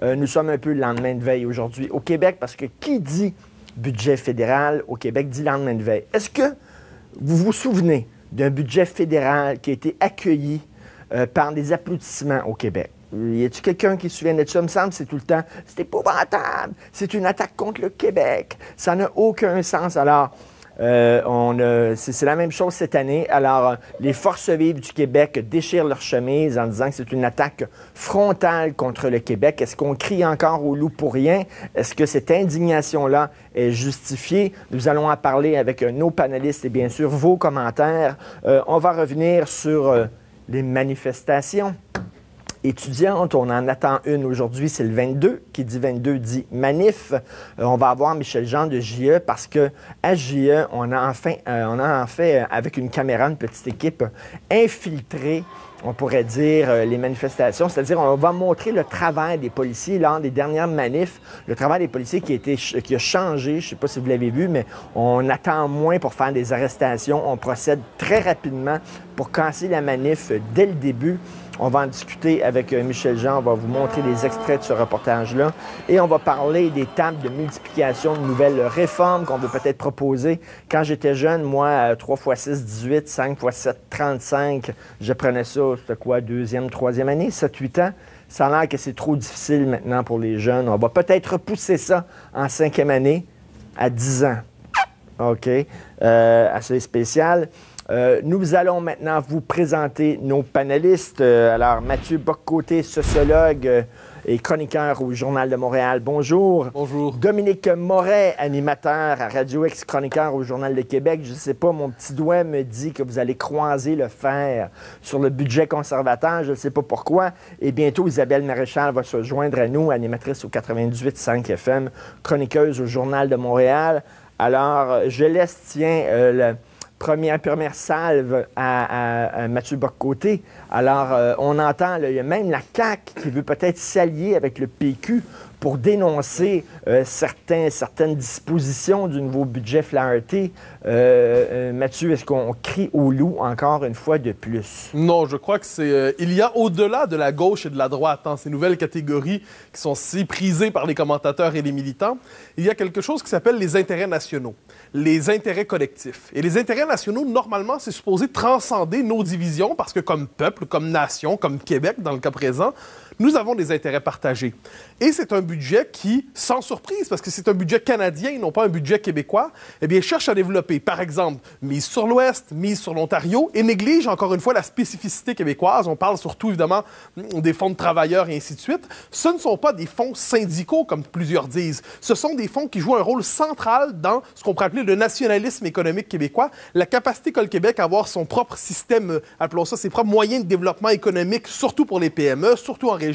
Nous sommes un peu le lendemain de veille aujourd'hui au Québec parce que qui dit budget fédéral au Québec dit lendemain de veille. Est-ce que vous vous souvenez d'un budget fédéral qui a été accueilli par des applaudissements au Québec? Y a-t-il quelqu'un qui se souvient de ça? Il me semble que c'est tout le temps, c'est épouvantable, c'est une attaque contre le Québec, ça n'a aucun sens. Alors, c'est la même chose cette année. Alors, les forces vives du Québec déchirent leur chemise en disant que c'est une attaque frontale contre le Québec. Est-ce qu'on crie encore au loup pour rien? Est-ce que cette indignation-là est justifiée? Nous allons en parler avec nos panélistes et bien sûr vos commentaires. On va revenir sur les manifestations étudiantes. On en attend une aujourd'hui, c'est le 22. Qui dit 22 dit manif. On va avoir Michel Jean de JE parce que à JE, on a enfin avec une caméra, une petite équipe, infiltré, on pourrait dire, les manifestations. C'est-à-dire, on va montrer le travail des policiers lors des dernières manifs, le travail des policiers qui a changé. Je ne sais pas si vous l'avez vu, mais on attend moins pour faire des arrestations. On procède très rapidement pour casser la manif dès le début. On va en discuter avec Michel Jean. On va vous montrer des extraits de ce reportage-là. Et on va parler des tables de multiplication de nouvelles réformes qu'on veut peut-être proposer. Quand j'étais jeune, moi, 3 x 6, 18, 5 x 7, 35, je prenais ça, c'était quoi, deuxième, troisième année, 7, 8 ans. Ça a l'air que c'est trop difficile maintenant pour les jeunes. On va peut-être repousser ça en 5e année à 10 ans. OK. Assez spécial. Nous allons maintenant vous présenter nos panélistes. Alors, Mathieu Boccoté, sociologue et chroniqueur au Journal de Montréal. Bonjour. Bonjour. Dominique Moret, animateur à Radio X, chroniqueur au Journal de Québec. Je ne sais pas, mon petit doigt me dit que vous allez croiser le fer sur le budget conservateur. Je ne sais pas pourquoi. Et bientôt, Isabelle Maréchal va se joindre à nous, animatrice au 98.5 FM, chroniqueuse au Journal de Montréal. Alors, je laisse, première salve à Mathieu Boccoté. Alors, on entend, il y a même la CAQ qui veut peut-être s'allier avec le PQ pour dénoncer certaines dispositions du nouveau budget Flaherty. Mathieu, est-ce qu'on crie au loup encore une fois de plus? Non, je crois que c'est... il y a au-delà de la gauche et de la droite, ces nouvelles catégories qui sont si prisées par les commentateurs et les militants, il y a quelque chose qui s'appelle les intérêts nationaux, les intérêts collectifs. Et les intérêts nationaux, normalement, c'est supposé transcender nos divisions parce que comme peuple, comme nation, comme Québec dans le cas présent, nous avons des intérêts partagés. Et c'est un budget qui, sans surprise, parce que c'est un budget canadien, non pas un budget québécois, eh bien, cherche à développer, par exemple, mise sur l'Ouest, mise sur l'Ontario, et néglige, encore une fois, la spécificité québécoise. On parle surtout, évidemment, des fonds de travailleurs et ainsi de suite. Ce ne sont pas des fonds syndicaux, comme plusieurs disent. Ce sont des fonds qui jouent un rôle central dans ce qu'on pourrait appeler le nationalisme économique québécois, la capacité qu'a le Québec à avoir son propre système, appelons ça, ses propres moyens de développement économique, surtout pour les PME, surtout en région.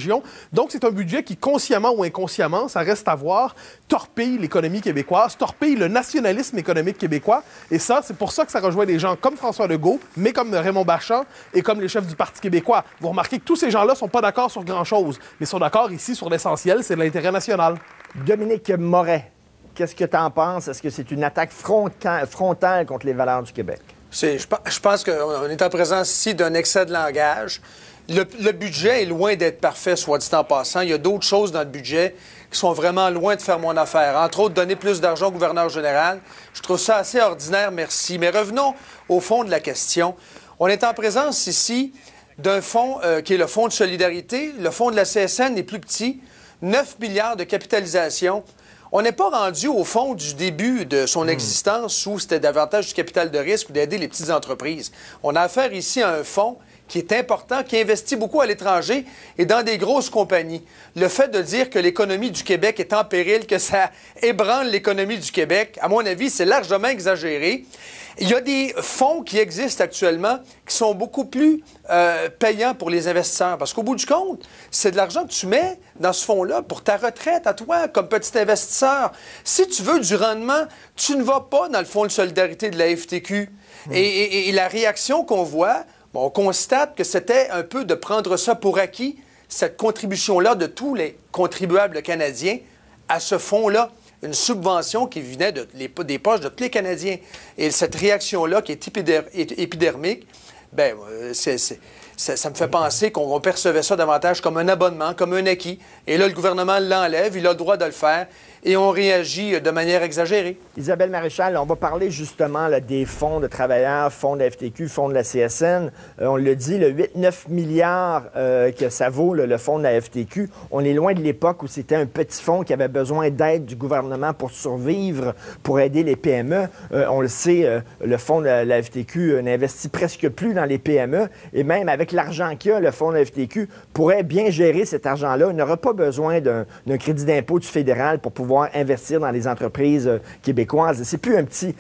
Donc, c'est un budget qui, consciemment ou inconsciemment, ça reste à voir, torpille l'économie québécoise, torpille le nationalisme économique québécois. Et ça, c'est pour ça que ça rejoint des gens comme François Legault, mais comme Raymond Bachand et comme les chefs du Parti québécois. Vous remarquez que tous ces gens-là ne sont pas d'accord sur grand-chose, mais sont d'accord ici sur l'essentiel, c'est l'intérêt national. Dominique Moret, qu'est-ce que tu en penses? Est-ce que c'est une attaque frontale contre les valeurs du Québec? Je pense qu'on est en présence ici d'un excès de langage. Le budget est loin d'être parfait, soit dit en passant. Il y a d'autres choses dans le budget qui sont vraiment loin de faire mon affaire. Entre autres, donner plus d'argent au gouverneur général. Je trouve ça assez ordinaire, merci. Mais revenons au fond de la question. On est en présence ici d'un fonds qui est le Fonds de solidarité. Le fonds de la CSN est plus petit, 9 milliards de capitalisation. On n'est pas rendu au fond du début de son existence où c'était davantage du capital de risque ou d'aider les petites entreprises. On a affaire ici à un fonds qui est important, qui investit beaucoup à l'étranger et dans des grosses compagnies. Le fait de dire que l'économie du Québec est en péril, que ça ébranle l'économie du Québec, à mon avis, c'est largement exagéré. Il y a des fonds qui existent actuellement qui sont beaucoup plus payants pour les investisseurs. Parce qu'au bout du compte, c'est de l'argent que tu mets dans ce fonds-là pour ta retraite à toi, comme petit investisseur. Si tu veux du rendement, tu ne vas pas dans le fonds de solidarité de la FTQ. Et la réaction qu'on voit, on constate que c'était un peu de prendre ça pour acquis, cette contribution-là de tous les contribuables canadiens à ce fonds-là. Une subvention qui venait des poches de tous les Canadiens. Et cette réaction-là, qui est épidermique, bien, Ça me fait penser qu'on percevait ça davantage comme un abonnement, comme un acquis. Et là, le gouvernement l'enlève, il a le droit de le faire, et on réagit de manière exagérée. Isabelle Maréchal, on va parler justement là, des fonds de travailleurs, fonds de la FTQ, fonds de la CSN. On le dit, le 8-9 milliards que ça vaut, le fonds de la FTQ, on est loin de l'époque où c'était un petit fonds qui avait besoin d'aide du gouvernement pour survivre, pour aider les PME. On le sait, le fonds de la FTQ n'investit presque plus dans les PME. Et même avec l'argent qu'il y a, le fonds de la FTQ pourrait bien gérer cet argent-là. Il n'aura pas besoin d'un crédit d'impôt du fédéral pour pouvoir investir dans les entreprises québécoises. C'est plus un petit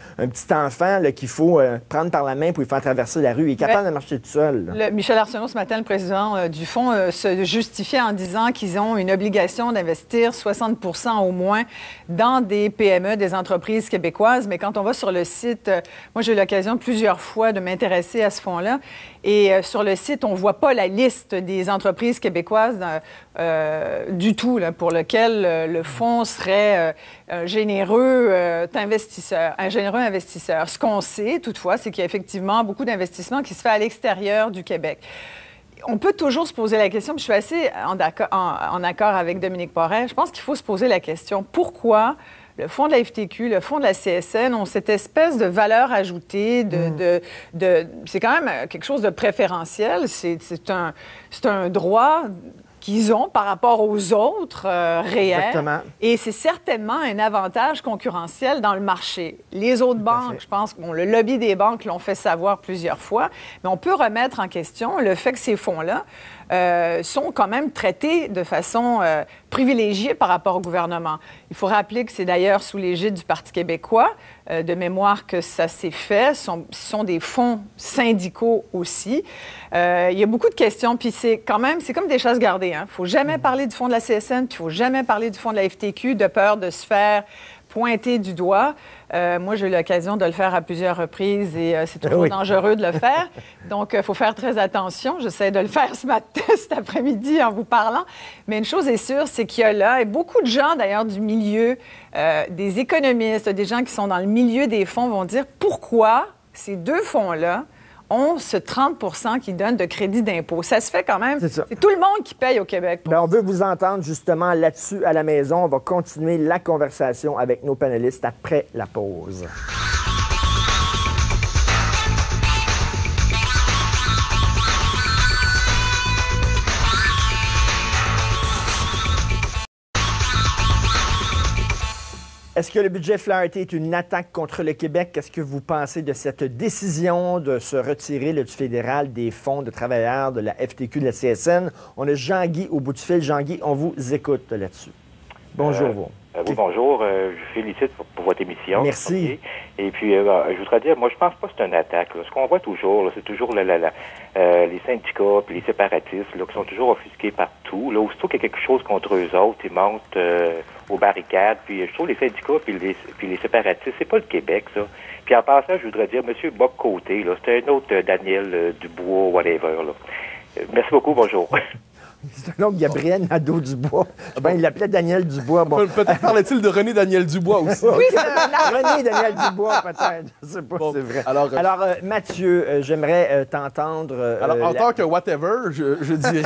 enfant qu'il faut prendre par la main pour lui faire traverser la rue. Il est capable de marcher tout seul. Michel Arsenault, ce matin, le président du fonds, se justifiait en disant qu'ils ont une obligation d'investir 60 % au moins dans des PME, des entreprises québécoises. Mais quand on va sur le site, moi, j'ai eu l'occasion plusieurs fois de m'intéresser à ce fonds-là. Et sur le site, on ne voit pas la liste des entreprises québécoises du tout, là, pour lequel le fonds serait un généreux investisseur. Ce qu'on sait, toutefois, c'est qu'il y a effectivement beaucoup d'investissements qui se fait à l'extérieur du Québec. On peut toujours se poser la question, puis je suis assez en accord avec Dominique Porret, je pense qu'il faut se poser la question, pourquoi le fonds de la FTQ, le fonds de la CSN ont cette espèce de valeur ajoutée, c'est quand même quelque chose de préférentiel, c'est un droit qu'ils ont par rapport aux autres réels. Exactement. Et c'est certainement un avantage concurrentiel dans le marché. Les autres banques, je pense que le lobby des banques l'ont fait savoir plusieurs fois, mais on peut remettre en question le fait que ces fonds-là sont quand même traités de façon privilégiée par rapport au gouvernement. Il faut rappeler que c'est d'ailleurs sous l'égide du Parti québécois, de mémoire que ça s'est fait. Ce sont des fonds syndicaux aussi. Il y a beaucoup de questions, puis c'est comme des chasses gardées. Il ne faut jamais parler du fonds de la CSN, puis il ne faut jamais parler du fonds de la FTQ de peur de se faire pointer du doigt. Moi, j'ai eu l'occasion de le faire à plusieurs reprises et c'est toujours dangereux de le faire. Donc, il faut faire très attention. J'essaie de le faire cet après-midi en vous parlant. Mais une chose est sûre, c'est qu'il y a là, et beaucoup de gens d'ailleurs du milieu, des économistes, des gens qui sont dans le milieu des fonds vont dire pourquoi ces deux fonds-là ont ce 30 % qui donne de crédit d'impôt. Ça se fait quand même. C'est tout le monde qui paye au Québec. On veut vous entendre justement là-dessus à la maison. On va continuer la conversation avec nos panélistes après la pause. Est-ce que le budget Flaherty est une attaque contre le Québec? Qu'est-ce que vous pensez de cette décision de se retirer du fédéral des fonds de travailleurs de la FTQ, de la CSN? On a Jean-Guy au bout du fil. Jean-Guy, on vous écoute là-dessus. Bonjour, vous. Oui, bonjour. Je félicite pour votre émission. Merci. Okay. Et puis, je voudrais dire, moi, je pense pas que c'est une attaque. Là. Ce qu'on voit toujours, là, c'est toujours les syndicats puis les séparatistes là, qui sont toujours offusqués partout. Là, aussitôt qu'il y a quelque chose contre eux autres, ils montent aux barricades. Puis, je trouve les syndicats puis les séparatistes, c'est pas le Québec, ça. Puis, en passant, je voudrais dire, M. Bob Côté, là, c'est un autre Daniel Dubois, whatever, là. Merci beaucoup, bonjour. C'est un autre Gabriel Nadeau-Dubois. Il l'appelait Daniel Dubois. Bon. Peut-être parlait-il de René Daniel Dubois aussi. Oui, c'est René Daniel Dubois, peut-être. Je ne sais pas si c'est vrai. Alors Mathieu, j'aimerais t'entendre. En tant que whatever, je dirais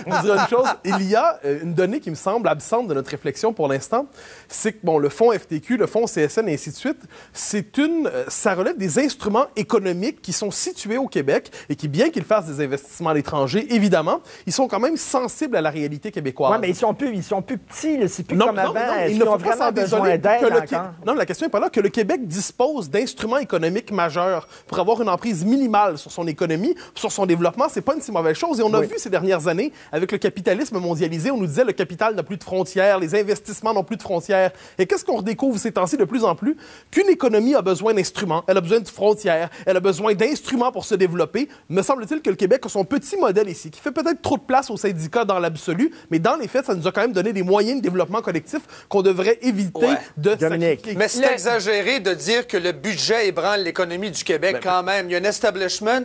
une chose. Il y a une donnée qui me semble absente de notre réflexion pour l'instant. C'est que le fonds FTQ, le fonds CSN et ainsi de suite, ça relève des instruments économiques qui sont situés au Québec et qui, bien qu'ils fassent des investissements à l'étranger, évidemment, ils sont quand même sensibles à la réalité québécoise. Oui, mais ils sont plus petits, là. C'est plus comme avant. Ils ne font vraiment besoin d'aide encore. Non, la question n'est pas là. Que le Québec dispose d'instruments économiques majeurs pour avoir une emprise minimale sur son économie, sur son développement, c'est pas une si mauvaise chose. Et on a vu ces dernières années, avec le capitalisme mondialisé, on nous disait le capital n'a plus de frontières, les investissements n'ont plus de frontières. Et qu'est-ce qu'on redécouvre ces temps-ci de plus en plus? Qu'une économie a besoin d'instruments, elle a besoin de frontières, elle a besoin d'instruments pour se développer. Me semble-t-il que le Québec a son petit modèle ici, qui fait peut-être trop de place aux syndicats dans l'absolu, mais dans les faits, ça nous a quand même donné des moyens de développement collectif qu'on devrait éviter de sacrifier. Mais c'est exagéré de dire que le budget ébranle l'économie du Québec quand même. Il y a un establishment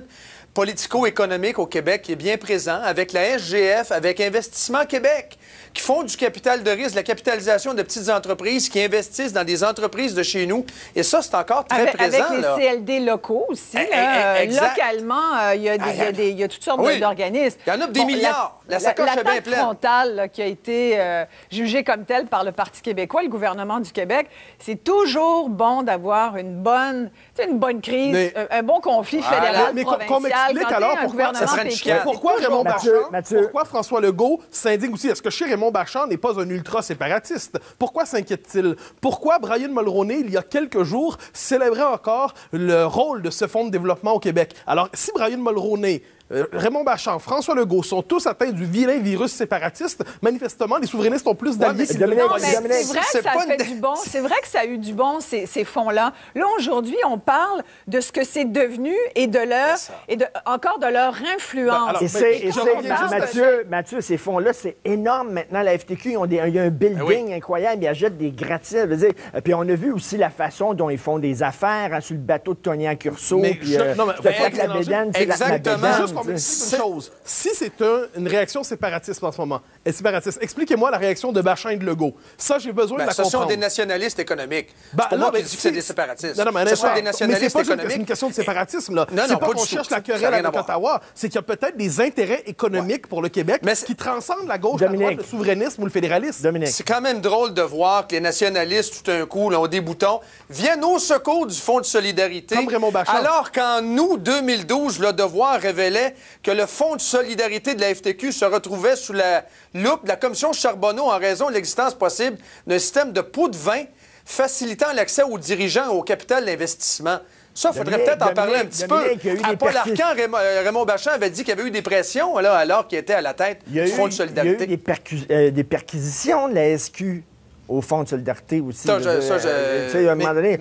politico-économique au Québec qui est bien présent, avec la SGF, avec Investissement Québec, qui font du capital de risque, la capitalisation de petites entreprises qui investissent dans des entreprises de chez nous. Et ça, c'est encore très présent. Avec les CLD locaux aussi. Localement, il y a toutes sortes d'organismes. Il y en a des milliards. La sacoche est bien pleine. Frontale là, qui a été jugée comme telle par le Parti québécois, le gouvernement du Québec, c'est toujours bon d'avoir une bonne crise, un bon conflit fédéral, provincial. Qu'on m'explique alors pourquoi Raymond Bachand, pourquoi François Legault s'indigne aussi? Est-ce que chez Raymond Bachand n'est pas un ultra-séparatiste? Pourquoi s'inquiète-t-il? Pourquoi Brian Mulroney, il y a quelques jours, célébrait encore le rôle de ce fonds de développement au Québec? Alors, si Brian Mulroney, Raymond Bachand, François Legault sont tous atteints du vilain virus séparatiste, manifestement, les souverainistes ont plus d'alliés qu'ils non, mais c'est vrai que ça fait du bon. C'est vrai que ça a eu du bon, ces fonds-là. Là, aujourd'hui, on parle de ce que c'est devenu et de leur influence. Mathieu, ces fonds-là, c'est énorme maintenant. La FTQ, il y a un building incroyable. Ils achètent des gratte-ciels. Puis on a vu aussi la façon dont ils font des affaires sur le bateau de Tony Accurso. Exactement. Une chose. Si c'est une réaction séparatiste en ce moment, expliquez-moi la réaction de Bachand et de Legault. Ça, j'ai besoin de la comprendre. Ce sont des nationalistes économiques. C'est pas moi qui dis que c'est des séparatistes. Ce sont des nationalistes économiques. C'est une question de séparatisme, là. C'est pas qu'on cherche la querelle avec Ottawa. C'est qu'il y a peut-être des intérêts économiques pour le Québec qui transcendent la gauche, la droite, le souverainisme ou le fédéralisme. C'est quand même drôle de voir que les nationalistes, tout d'un coup, ont des boutons, viennent au secours du Fonds de solidarité. Comme Raymond Bachand. Alors qu'en août 2012, le Devoir révélait que le Fonds de solidarité de la FTQ se retrouvait sous la loupe de la Commission Charbonneau en raison de l'existence possible d'un système de pots de vin facilitant l'accès aux dirigeants au capital d'investissement. Ça, il faudrait peut-être en parler un petit peu. À Paul Arcan, Raymond Bachand avait dit qu'il y avait eu des pressions là, alors qu'il était à la tête du Fonds de solidarité. Il y a eu des perquisitions de la SQ au Fonds de solidarité aussi. Mais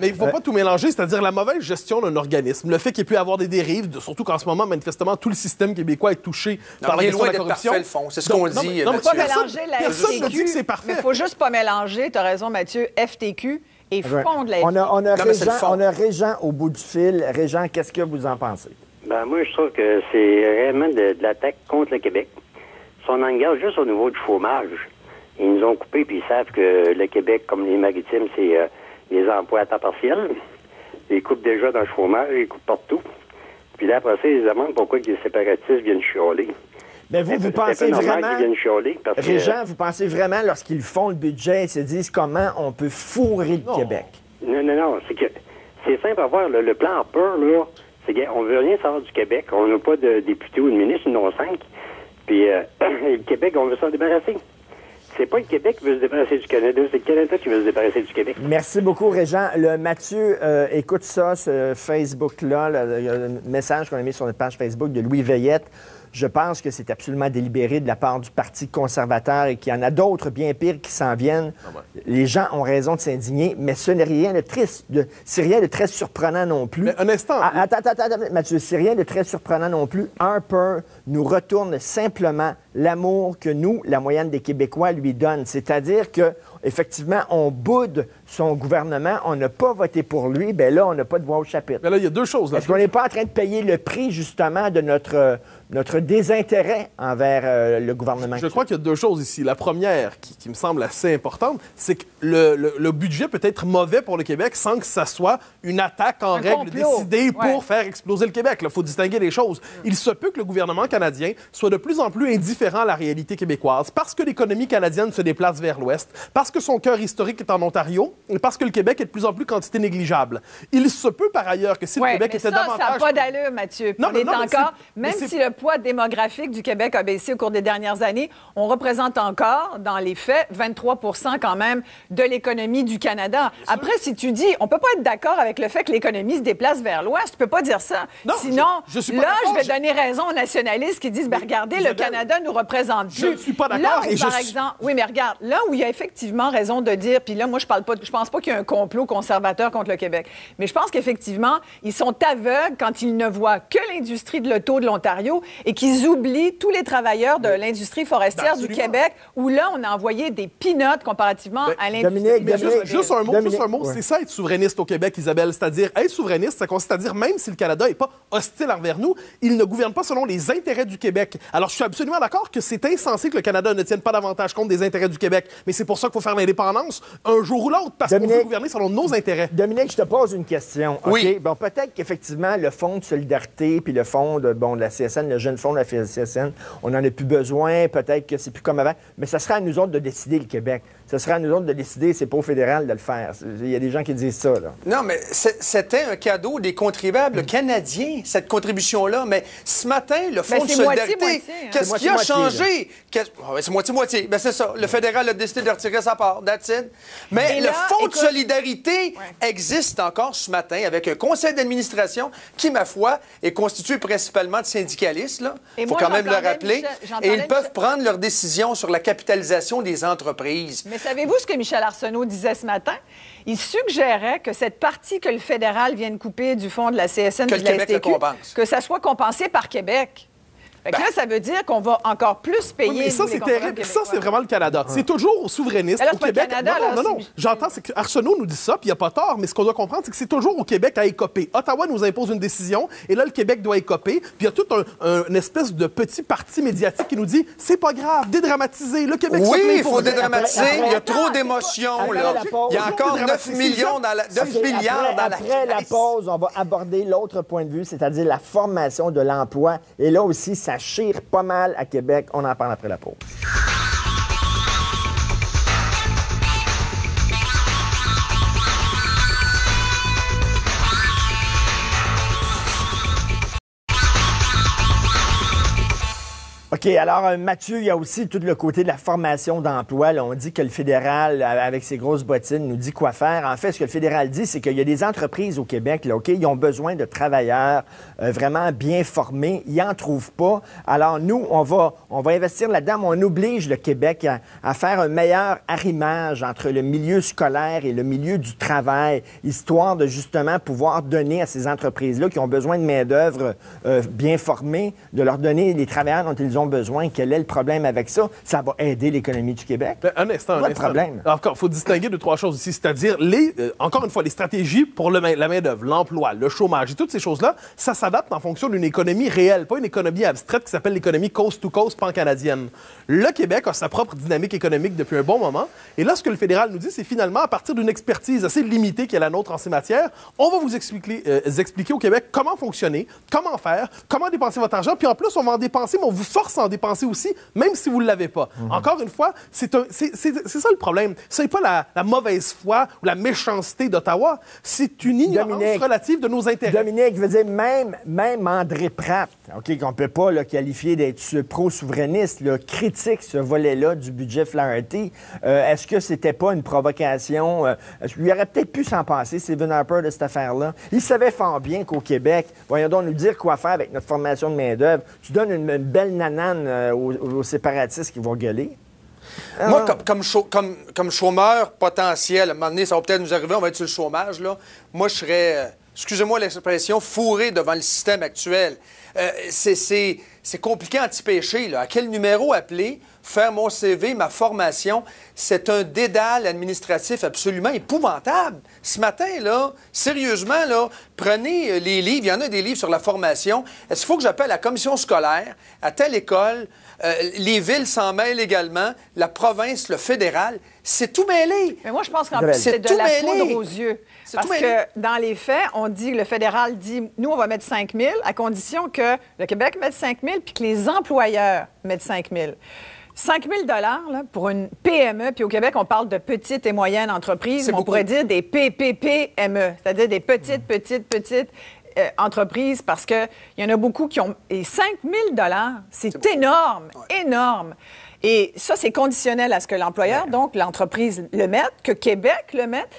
il ne faut pas tout mélanger, c'est-à-dire la mauvaise gestion d'un organisme, le fait qu'il ait pu avoir des dérives, surtout qu'en ce moment, manifestement, tout le système québécois est touché par la question de la corruption. Parfait, le fond. C'est ce qu'on dit. Il ne faut pas mélanger la personne ne dit que c'est parfait. Il ne faut juste pas mélanger, tu as raison, Mathieu, FTQ et Fonds de la FTQ. On a Régent au bout du fil. Régent, qu'est-ce que vous en pensez? Moi, je trouve que c'est réellement de l'attaque contre le Québec. Si on engage juste au niveau du chômage, ils nous ont coupé, puis ils savent que le Québec, comme les maritimes, c'est les emplois à temps partiel. Ils coupent déjà dans le chômage, ils coupent partout. Puis là, après ça, ils se demandent pourquoi les séparatistes viennent chialer. Mais vous pensez vraiment... Régent, vous pensez vraiment, lorsqu'ils font le budget, ils se disent comment on peut fourrer le Québec? Non. C'est simple à voir. Le plan Harper, là, c'est qu'on veut rien savoir du Québec. On n'a pas de députés ou de ministres, nous en avons 5. Puis le Québec, on veut s'en débarrasser. C'est pas le Québec qui veut se débarrasser du Canada, c'est le Canada qui veut se débarrasser du Québec. Merci beaucoup, Régent. Mathieu, écoute ça, ce Facebook-là, le message qu'on a mis sur notre page Facebook de Louis Veillette. Je pense que c'est absolument délibéré de la part du Parti conservateur et qu'il y en a d'autres bien pires qui s'en viennent. Les gens ont raison de s'indigner, mais ce n'est rien de triste. C'est rien de très surprenant non plus. Mais un instant. Attends, Mathieu, c'est rien de très surprenant non plus. Harper nous retourne simplement l'amour que nous, la moyenne des Québécois, lui donne. C'est-à-dire que effectivement, on boude son gouvernement, on n'a pas voté pour lui, bien là, on n'a pas de voix au chapitre. Mais là, il y a deux choses. Est-ce qu'on n'est pas en train de payer le prix, justement, de notre désintérêt envers le gouvernement? Je crois qu'il y a deux choses ici. La première, qui me semble assez importante, c'est que le budget peut être mauvais pour le Québec sans que ça soit une attaque en règle décidée pour faire exploser le Québec. Il faut distinguer les choses. Il se peut que le gouvernement canadien soit de plus en plus indifférent à la réalité québécoise parce que l'économie canadienne se déplace vers l'Ouest, parce que son cœur historique est en Ontario et parce que le Québec est de plus en plus quantité négligeable. Il se peut par ailleurs que si le Québec était davantage... Ça n'a pas d'allure, Mathieu. Même si le poids démographique du Québec a baissé au cours des dernières années, on représente encore, dans les faits, 23 % quand même de l'économie du Canada. Après, si tu dis, on peut pas être d'accord avec le fait que l'économie se déplace vers l'Ouest, tu peux pas dire ça. Non, sinon, je suis pas je vais donner raison aux nationalistes qui disent, regardez, le Canada nous représente plus. Je ne suis pas d'accord. Oui, mais regarde, là où il y a effectivement raison de dire, puis là, moi, je pense pas qu'il y a un complot conservateur contre le Québec, mais je pense qu'effectivement, ils sont aveugles quand ils ne voient que l'industrie de l'auto de l'Ontario et qu'ils oublient tous les travailleurs de l'industrie forestière du Absolument. Québec, où là, on a envoyé des peanuts comparativement à l'industrie. Dominique, Juste un mot, Dominique, c'est ça être souverainiste au Québec, Isabelle. C'est-à-dire, être souverainiste, ça consiste à dire, même si le Canada n'est pas hostile envers nous, il ne gouverne pas selon les intérêts du Québec. Alors, je suis absolument d'accord que c'est insensé que le Canada ne tienne pas davantage compte des intérêts du Québec. Mais c'est pour ça qu'il faut faire l'indépendance un jour ou l'autre, parce qu'on veut gouverner selon nos intérêts. Dominique, je te pose une question. Oui. OK? Bon, peut-être qu'effectivement, le fonds de solidarité puis le fonds de la CSN, le jeune fonds de la CSN, on n'en a plus besoin. Peut-être que c'est plus comme avant. Mais ça sera à nous autres de décider, le Québec. Ce sera à nous autres de décider, c'est pas au fédéral de le faire. Il y a des gens qui disent ça, là. Non, mais c'était un cadeau des contribuables canadiens, cette contribution-là. Mais ce matin, le Fonds de c'est solidarité, moitié-moitié, hein. qu'est-ce C'est qui a moitié-moitié, changé? C'est moitié-moitié. Ben, c'est ça. Le fédéral a décidé de retirer sa part. That's it. Mais Et le là, Fonds de écoute- solidarité existe encore ce matin avec un conseil d'administration qui, ma foi, est constitué principalement de syndicalistes. Il Et faut moi, quand même le j'entendais rappeler. Michel- Et ils j'entendais peuvent Michel- prendre leurs décisions sur la capitalisation des entreprises. Mais savez-vous ce que Michel Arsenault disait ce matin? Il suggérait que cette partie que le fédéral vient de couper du fonds de la CSN Que et le de la Québec le STQ, compense. que ça soit compensé par Québec. Fait que là, ça veut dire qu'on va encore plus payer. Oui, mais ça, nous, les c'est contribuables terrible. Ça, québécois. c'est vraiment le Canada. C'est toujours aux souverainistes, Mais là, au c'est pas le Québec. Canada, non, là, non. c'est- J'entends, c'est qu'Arsenault nous dit ça, puis il n'y a pas tort, mais ce qu'on doit comprendre, c'est que c'est toujours au Québec à écoper. Ottawa nous impose une décision, et là, le Québec doit écoper, puis il y a tout une espèce de petit parti médiatique qui nous dit c'est pas grave, dédramatiser. Le Québec se Oui, plaint il pour faut vrai. dédramatiser. Il y a trop d'émotions. Après là. la pause. Il y a encore 9 millions dans la, 9 OK, milliards dans la après la caisse. pause, on va aborder l'autre point de vue, c'est-à-dire la formation de l'emploi. Et là aussi, ça chire pas mal à Québec. On en parle après la pause. OK, alors Mathieu, il y a aussi tout le côté de la formation d'emploi. Là, on dit que le fédéral, avec ses grosses bottines, nous dit quoi faire. En fait, ce que le fédéral dit, c'est qu'il y a des entreprises au Québec, là, OK, ils ont besoin de travailleurs vraiment bien formés. Ils n'en trouvent pas. Alors nous, on va investir là-dedans, mais on oblige le Québec à faire un meilleur arrimage entre le milieu scolaire et le milieu du travail, histoire de justement pouvoir donner à ces entreprises-là qui ont besoin de main-d'œuvre bien formée, de leur donner les travailleurs dont ils ont besoin. Quel est le problème avec ça? Ça va aider l'économie du Québec. Ben, un instant, Pas de problème. Encore, il faut distinguer deux, trois choses ici. C'est-à-dire, encore une fois, les stratégies pour la main-d'œuvre, l'emploi, le chômage et toutes ces choses-là, ça s'adapte en fonction d'une économie réelle, pas une économie abstraite qui s'appelle l'économie coast-to-coast pan-canadienne. Le Québec a sa propre dynamique économique depuis un bon moment. Et là, ce que le fédéral nous dit, c'est finalement, à partir d'une expertise assez limitée qui est la nôtre en ces matières, on va vous expliquer au Québec comment fonctionner, comment faire, comment dépenser votre argent. Puis en plus, on va en dépenser, mais on vous force à en dépenser aussi, même si vous ne l'avez pas. Encore une fois, c'est ça le problème. Ce n'est pas la mauvaise foi ou la méchanceté d'Ottawa. C'est une ignorance relative de nos intérêts. Dominique, je veux dire, même André Pratt, OK, qu'on ne peut pas là, qualifier d'être pro-souverainiste, là, critique ce volet-là du budget Flaherty. Est-ce que c'était pas une provocation? Est-ce qu'il aurait peut-être pu s'en passer, Stephen Harper, de cette affaire-là? Il savait fort bien qu'au Québec, voyons donc nous dire quoi faire avec notre formation de main-d'œuvre. Tu donnes une belle nanane aux séparatistes qui vont gueuler. Moi, comme chômeur potentiel, à un moment donné, ça va peut-être nous arriver, on va être sur le chômage, là. Moi, je serais, excusez-moi l'expression, fourré devant le système actuel. C'est compliqué anti-péché, là. À quel numéro appeler? Faire mon CV, ma formation, c'est un dédale administratif absolument épouvantable. Ce matin, là, sérieusement, là, prenez les livres, il y en a des livres sur la formation. Est-ce qu'il faut que j'appelle la commission scolaire, à telle école, les villes s'en mêlent également, la province, le fédéral, c'est tout mêlé. Mais moi, je pense qu'en Isabelle. plus, c'est de tout la mêlé. poudre aux yeux. C'est Parce tout mêlé. que dans les faits, on dit, le fédéral dit, nous, on va mettre 5 000 à condition que le Québec mette 5 000 puis que les employeurs mettent 5 000 5 000 là, pour une PME, puis au Québec, on parle de petites et moyennes entreprises, C'est mais on beaucoup. pourrait dire des PPPME, c'est-à-dire des petites entreprises, parce qu'il y en a beaucoup qui ont... Et 5 000 c'est énorme, énorme. Et ça, c'est conditionnel à ce que l'employeur, donc l'entreprise, le mette, que Québec le mette.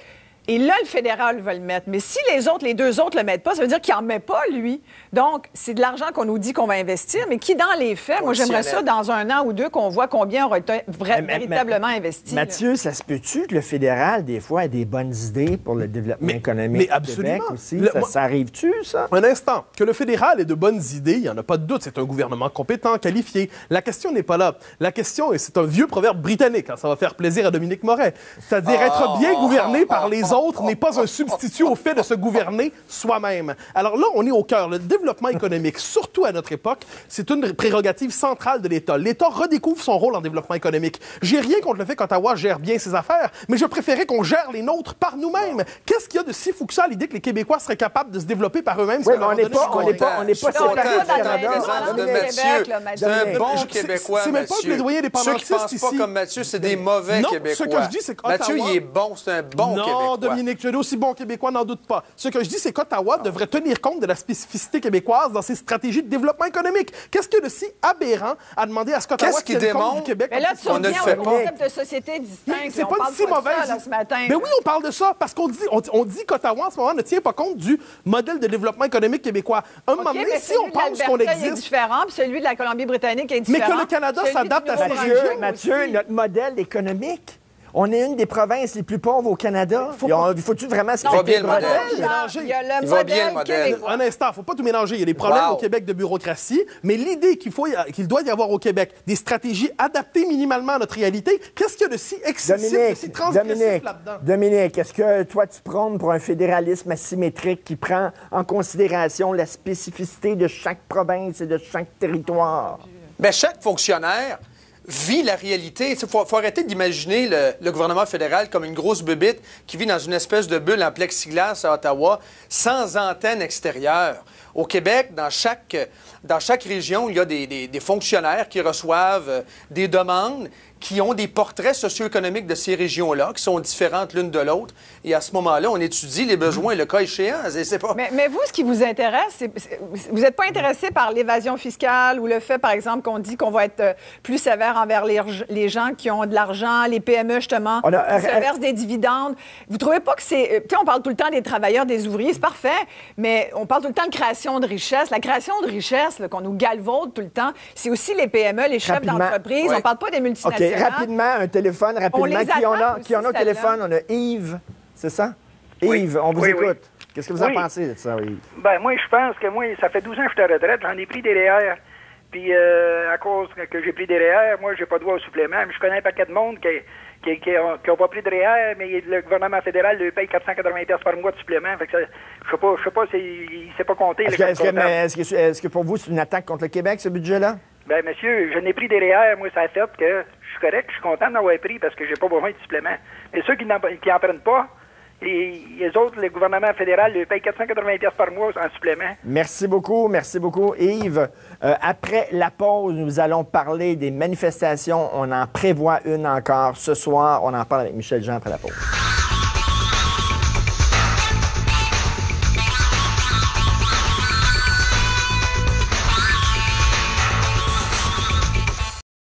Et là, le fédéral veut le mettre. Mais si les deux autres le mettent pas, ça veut dire qu'il n'en met pas, lui. Donc, c'est de l'argent qu'on nous dit qu'on va investir, mais qui, dans les faits, moi, j'aimerais ça, dans 1 an ou 2, qu'on voit combien aura été véritablement investi. Mathieu, ça se peut-tu que le fédéral, des fois, ait des bonnes idées pour le développement économique du Québec aussi? Ça arrive-tu, ça? Un instant. Que le fédéral ait de bonnes idées, il n'y en a pas de doute. C'est un gouvernement compétent, qualifié. La question n'est pas là. La question, et c'est un vieux proverbe britannique, ça va faire plaisir à Dominique Moret, c'est-à-dire être bien gouverné par les autres n'est pas un substitut au fait de se gouverner soi-même. Alors là, on est au cœur. Le développement économique, surtout à notre époque, c'est une prérogative centrale de l'État. L'État redécouvre son rôle en développement économique. J'ai rien contre le fait qu'Ottawa gère bien ses affaires, mais je préférais qu'on gère les nôtres par nous-mêmes. Qu'est-ce qu'il y a de si fou que ça à l'idée que les Québécois seraient capables de se développer par eux-mêmes? Oui, mais on n'est pas séparés du Canada. de Mathieu. C'est un bon Québécois, c'est même pas un plaidoyer indépendantiste ici. Ceux qui pensent pas comme Mathieu, c'est des mauvais Québécois. Ce que je dis, c'est qu'Ottawa... Mathieu, il est bon, c'est un bon Québécois. Non, Dominique, tu es aussi bon Québécois, n'en doute pas. Ce que je dis, c'est qu'Ottawa devrait tenir compte de la spécificité québécoise dans ses stratégies de développement économique. Qu'est-ce qu'il y a de si aberrant à demander à ce qu'Ottawa tienne compte du Québec? Mais là, tu reviens au concept de société distincte. C'est pas si mauvais. Ce matin. Mais oui, on parle de ça, parce qu'on dit qu'Ottawa, en ce moment, ne tient pas compte du modèle de développement économique québécois. Un moment donné, si on pense qu'on existe... est différent, puis celui de la Colombie-Britannique est différent. Mais que le Canada s'adapte à sa région. Mathieu, notre modèle économique... On est une des provinces les plus pauvres au Canada. Faut-tu vraiment se Il va bien le modèle. Il va bien le modèle. Un instant, il ne faut pas tout mélanger. Il y a des problèmes au Québec de bureaucratie, mais l'idée qu'il doit y avoir au Québec des stratégies adaptées minimalement à notre réalité, qu'est-ce qu'il y a de si excessif, de si transgressif là-dedans? Dominique, est-ce que toi, tu prônes pour un fédéralisme asymétrique qui prend en considération la spécificité de chaque province et de chaque territoire? Bien, chaque fonctionnaire vit la réalité. Il faut arrêter d'imaginer le gouvernement fédéral comme une grosse bébite qui vit dans une espèce de bulle en plexiglas à Ottawa, sans antenne extérieure. Au Québec, dans chaque région, il y a des fonctionnaires qui reçoivent des demandes, qui ont des portraits socio-économiques de ces régions-là, qui sont différentes l'une de l'autre. Et à ce moment-là, on étudie les besoins, le cas échéant. C'est pas... mais vous, ce qui vous intéresse, vous n'êtes pas intéressé par l'évasion fiscale ou le fait, par exemple, qu'on dit qu'on va être plus sévère envers les gens qui ont de l'argent, les PME, justement, qui se versent des dividendes. Vous trouvez pas que c'est... Tu sais, on parle tout le temps des travailleurs, des ouvriers, c'est parfait, mais on parle tout le temps de création de richesse. La création de richesse, qu'on nous galvaude tout le temps, c'est aussi les PME, les chefs d'entreprise. On parle pas des multinationales. Rapidement, un téléphone, rapidement. Qui on a au téléphone? On a Yves, c'est ça? Oui. Yves, on vous écoute. Oui. Qu'est-ce que vous en pensez de ça, Yves? Ben moi, je pense que ça fait 12 ans que je suis à retraite. J'en ai pris des REER. Puis, à cause que j'ai pris des REER, moi, j'ai pas droit au supplément. Mais je connais un paquet de monde qui n'ont pas pris de REER, mais le gouvernement fédéral lui paye 480$ par mois de supplément. Fait que je sais pas, il sait pas compter. Est-ce que pour vous, c'est une attaque contre le Québec, ce budget-là? Ben, monsieur, je n'ai pris des REER. Moi, ça a fait que je suis correct, je suis content d'en avoir pris parce que j'ai pas besoin de supplément. Mais ceux qui n'en prennent pas, les autres, le gouvernement fédéral lui paye 480$ par mois en supplément. Merci beaucoup, Yves. Après la pause, nous allons parler des manifestations. On en prévoit une encore ce soir. On en parle avec Michel Jean après la pause.